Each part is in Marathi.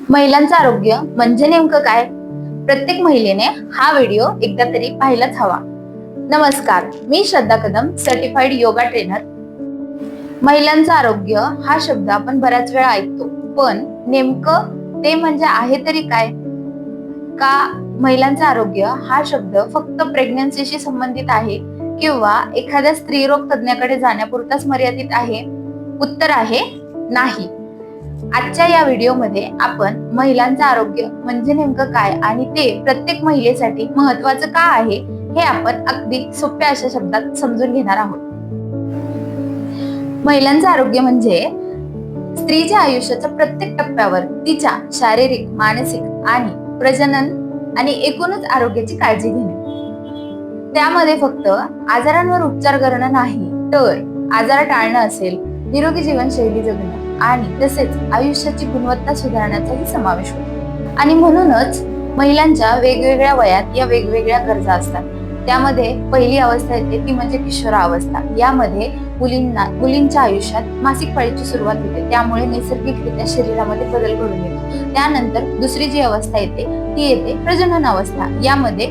महिलांचं आरोग्य म्हणजे नेमकं काय? प्रत्येक महिलेने हा व्हिडिओ एकदा तरी पाहायलाच हवा. नमस्कार, मी श्रद्धा कदम, सर्टिफाईड योगा ट्रेनर. महिलांचं आरोग्य हा शब्द आपण बऱ्याच वेळा ऐकतो, पण नेमकं ते म्हणजे आहे तरी काय? का महिलांचं आरोग्य हा शब्द फक्त प्रेग्नन्सीशी संबंधित आहे किंवा एखाद्या स्त्रीरोग तज्ञाकडे जाण्यापुरताच मर्यादित आहे? उत्तर आहे नाही. आजच्या या व्हिडिओमध्ये आपण महिलांचं आरोग्य म्हणजे नेमकं काय आणि ते प्रत्येक महिलेसाठी महत्वाचं का आहे हे आपण अगदी सोप्या अशा शब्दात समजून घेणार आहोत. महिलांचं आरोग्य म्हणजे स्त्रीच्या आयुष्याच्या प्रत्येक टप्प्यावर तिच्या शारीरिक, मानसिक आणि प्रजनन आणि एकूणच आरोग्याची काळजी घेणे. त्यामध्ये फक्त आजारांवर उपचार करणं नाही, तर आजार टाळणं असेल, निरोगी जीवनशैली जगणं आणि तसेच आयुष्याची गुणवत्ता सुधारण्याचाही समावेश होतो. आणि म्हणूनच महिलांच्या वेगवेगळ्या वयात या वेगवेगळ्या गरजा असतात. त्यामध्ये पहिली अवस्था येते ती म्हणजे किशोरावस्था. यामध्ये मुलींच्या आयुष्यात मासिक पाळीची सुरुवात होते, त्यामुळे नैसर्गिकरित्या शरीरामध्ये बदल घडून येतो. त्यानंतर दुसरी जी अवस्था येते ती येते प्रजनन अवस्था. यामध्ये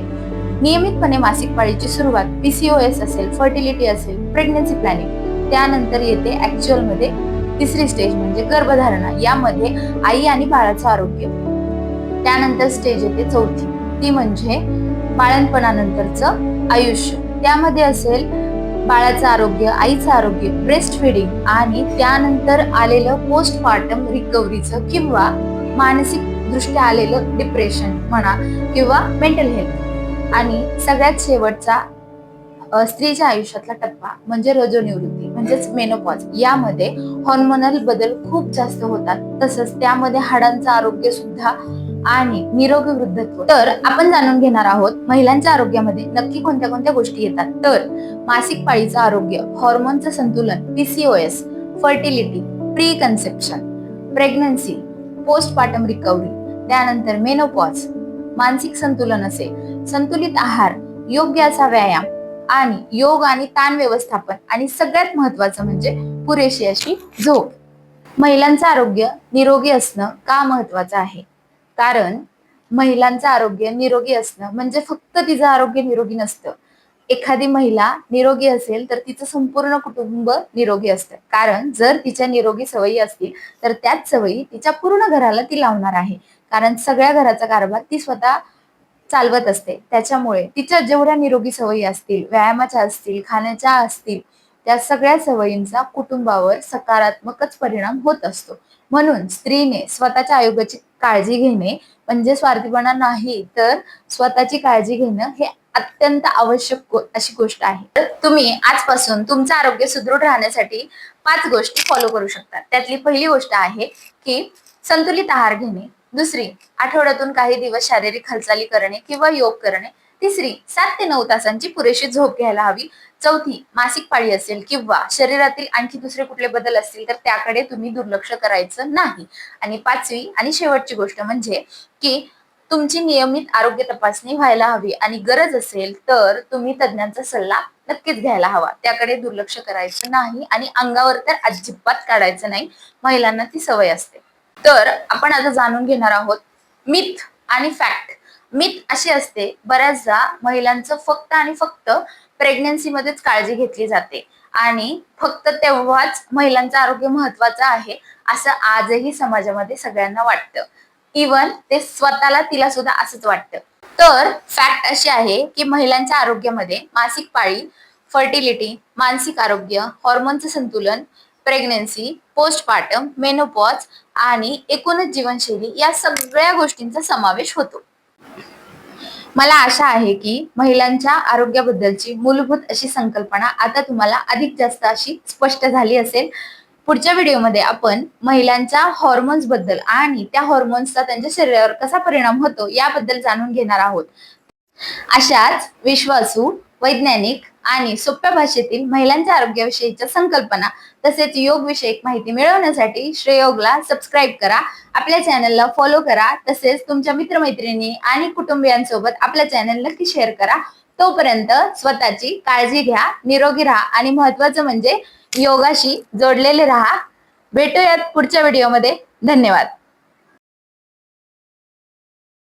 नियमितपणे मासिक पाळीची सुरुवात, पीसीओएस असेल, फर्टिलिटी असेल, प्रेग्नन्सी प्लॅनिंग. त्यानंतर येते ऍक्च्युअल मध्ये तिसरी स्टेज म्हणजे गर्भधारणा. यामध्ये आई आणि बाळाचं आरोग्य. त्यानंतर स्टेज येते चौथी, ती म्हणजे बाळंतपणानंतरचं आयुष्य. त्यामध्ये असेल बाळाचं आरोग्य, आईचं आरोग्य, ब्रेस्ट फिडिंग आणि त्यानंतर आलेलं पोस्टपार्टम रिकव्हरीचं किंवा मानसिक दृष्ट्या आलेलं डिप्रेशन म्हणा किंवा मेंटल हेल्थ. आणि सगळ्यात शेवटचा स्त्रीच्या आयुष्यातला टप्पा म्हणजे रजोनिवृत्ती म्हणजेच मेनोपॉज. यामध्ये हॉर्मोनल बदल खूप जास्त होतात, तसंच त्यामध्ये हाडांचं आरोग्य सुद्धा आणि निरोगी वृद्धत्व. तर आपण जाणून घेणार आहोत महिलांच्या आरोग्यामध्ये नक्की कोणत्या कोणत्या गोष्टी येतात. तर मासिक पाळीचं आरोग्य, हॉर्मोनचं संतुलन, PCOS, fertility, pre conception, pregnancy, postpartum recovery, त्यानंतर मेनोपॉज, मानसिक संतुलन असेल, संतुलित आहार, योग्य असा व्यायाम आणि योग आणि ताण व्यवस्थापन आणि सगळ्यात महत्वाचं म्हणजे पुरेशी अशी झोप. महिलांचं आरोग्य निरोगी असणं का महत्वाचं आहे? कारण महिलांचं आरोग्य निरोगी असणं म्हणजे फक्त तिचं आरोग्य निरोगी नसतं. एखादी महिला निरोगी असेल तर तिचं संपूर्ण कुटुंब निरोगी असतं. कारण जर तिच्या निरोगी सवयी असतील तर त्याच सवयी तिच्या पूर्ण घराला ती लावणार आहे. कारण सगळ्या घराचा कारभार ती स्वतः चालवत असते. त्याच्यामुळे तिच्या जेवढ्या निरोगी सवयी असतील, व्यायामाच्या असतील, खाण्याच्या असतील, त्या सगळ्या सवयींचा कुटुंबावर सकारात्मकच परिणाम होत असतो. म्हणून स्त्रीने स्वतःच्या आरोग्याची काळजी घेणे म्हणजे स्वार्थीपणा नाही, तर स्वतःची काळजी घेणं हे अत्यंत आवश्यक अशी गोष्ट आहे. तर तुम्ही आजपासून तुमचं आरोग्य सुदृढ राहण्यासाठी 5 गोष्टी फॉलो करू शकता. त्यातली पहिली गोष्ट आहे की संतुलित आहार घेणे. दुसरी, आठवड्यातून काही दिवस शारीरिक हालचाली करणे किंवा योग करणे. तिसरी, 7 ते 9 तासांची पुरेशी झोप घ्यायला हवी. चौथी, मासिक पाळी असेल किंवा शरीरातील आणखी दुसरे कुठले बदल असतील तर त्याकडे तुम्ही दुर्लक्ष करायचं नाही. आणि 5वी आणि शेवटची गोष्ट म्हणजे की तुमची नियमित आरोग्य तपासणी व्हायला हवी आणि गरज असेल तर तुम्ही तज्ञांचा सल्ला नक्कीच घ्यायला हवा. त्याकडे दुर्लक्ष करायचं नाही आणि अंगावर तर अजिबात काढायचं नाही. महिलांना ती सवय असते. तर आपण आता जाणून घेणार आहोत मिथ आणि फॅक्ट. मिथ अशी असते, बऱ्याचदा महिलांचं फक्त आणि फक्त प्रेग्नन्सी मध्येच काळजी घेतली जाते आणि फक्त तेव्हाच महिलांचं आरोग्य महत्वाचं आहे असं आजही समाजामध्ये सगळ्यांना वाटतं. इवन ते स्वतःला तिला सुद्धा असंच वाटतं. तर फॅक्ट अशी आहे की महिलांच्या आरोग्यामध्ये मासिक पाळी, फर्टिलिटी, मानसिक आरोग्य, हॉर्मोनचं संतुलन, प्रेग्नन्सी, पोस्टपार्टम, मेनोपॉज आणि एकूणच जीवनशैली या सगळ्या गोष्टींचा समावेश होतो. मला आशा आहे की महिलांच्या आरोग्याबद्दलची मूलभूत अशी संकल्पना आता तुम्हाला अधिक जास्त अशी स्पष्ट झाली असेल. पुढच्या व्हिडिओमध्ये आपण महिलांच्या हॉर्मोन्स बद्दल आणि त्या हॉर्मोन्सचा त्यांच्या शरीरावर कसा परिणाम होतो याबद्दल जाणून घेणार आहोत. अशाच विश्वासू, वैज्ञानिक आणि सोप्या भाषेतील महिलांच्या आरोग्याविषयीच्या संकल्पना तसेच योग विषयक माहिती मिळवण्यासाठी श्रेयोगला सबस्क्राईब करा, आपल्या चॅनलला फॉलो करा, तसेच तुमच्या मित्रमैत्रिणी आणि कुटुंबियांसोबत आपल्या चॅनल नक्की शेअर करा. तोपर्यंत स्वतःची काळजी घ्या, निरोगी राहा आणि महत्वाचं म्हणजे योगाशी जोडलेले राहा. भेटूयात पुढच्या व्हिडिओमध्ये. धन्यवाद.